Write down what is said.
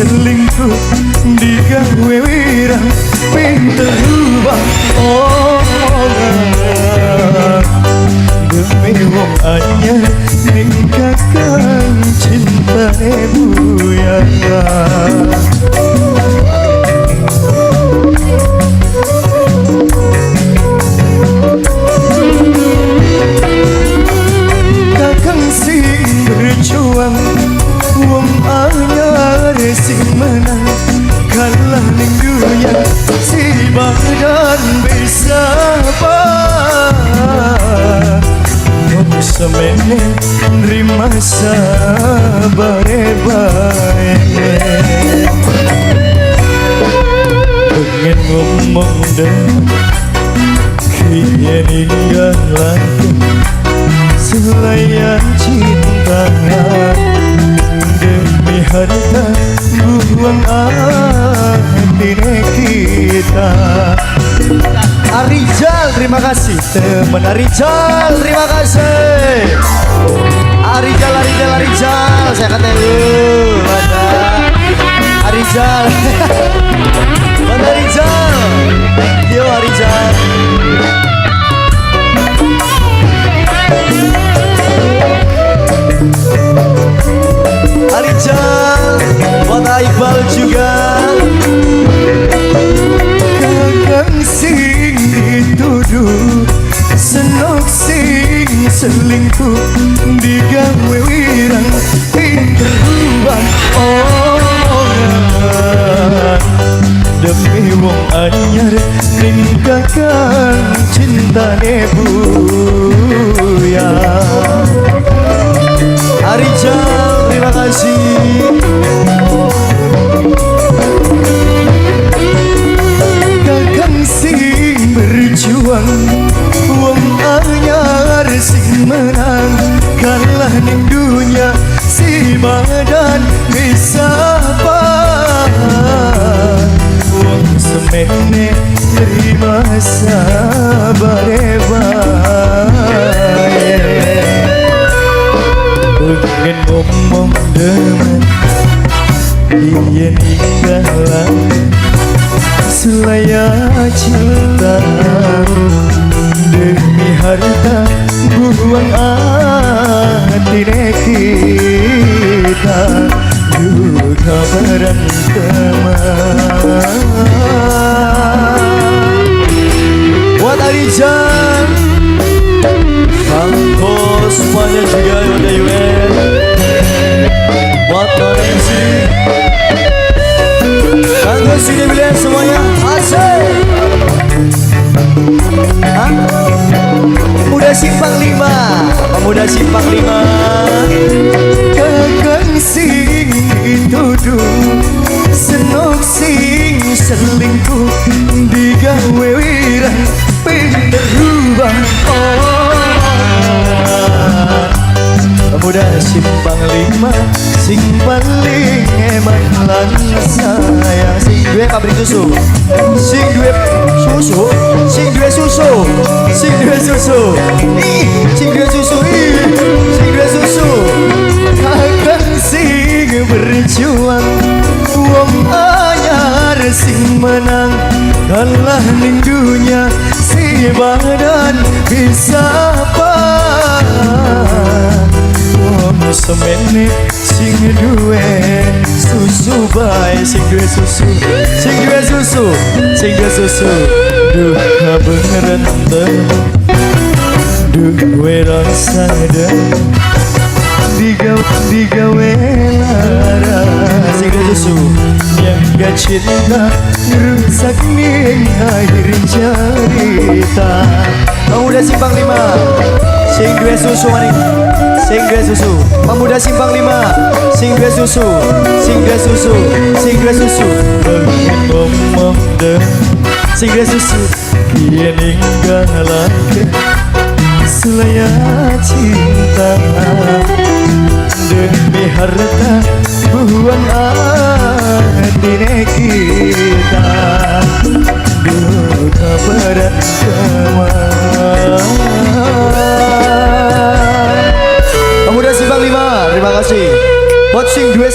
selingkuh digawe wirang pinter rubah omongan demi wong anyar ning kakang cintane buyang. Kakang sing berjuang wong anyar sing menang kalah ning dunia si badan bersabar wong semene nerima sabare bae pengen ngomong deh kaya ninggal lagi selayan cintanya demi harta buang hati kita. Arijal terima kasih teman Arijal, terima kasih Arijal saya kata lu mana Arijal mana Arijal yo Arijal Arijal buat Iqbal juga. Kakang sing dituduh senok sing selingkuh digawe wirang pinter rubah omongan demi wong anyar ning kakang cintane buyang. Arijal terima kasih. Kakang sing berjuang wong anyar sing menang kalah ning dunia si badan bersabar wong semene terima sabare bae pengen ngomong dengan dia ninggalan selaya cinta demi harta buang hati kita duka beranteman buat Arijal Kangko semuanya juga udah UN buat Lorenzi Kangko sini bilang semuanya asik. Pemuda Simpang 5 Pemuda Simpang 5 kakang sing dituduh senok sing selingkuh digawe wirang pinter rubah omongan Pemuda Simpang 5 sing paling eman lan sayang sing duwe pabrik susu sing duwe susu sing duwe susu sing duwe susu sing duwe susu sing duwe susu kakang sing berjuang wong anyar sing menang kalah ning dunia si badan bisa apa wong semene sing duwe susu bae sing duwe susu sing duwe susu sing duwe susu duh kabeneran duwe rasa digawe lara sing duwe susu yang gak cinta rusak ning akhir cerita. Pemuda Simpang 5 sing duwe susu maning sing duwe susu Pemuda Simpang 5 sing duwe susu sing duwe susu sing duwe susu ngomong deh sing duwe susu dia ninggalan selaya cinta demi harta buang hati kita duka berat kemana. Pemuda Simpang 5 terima kasih buat sing duwe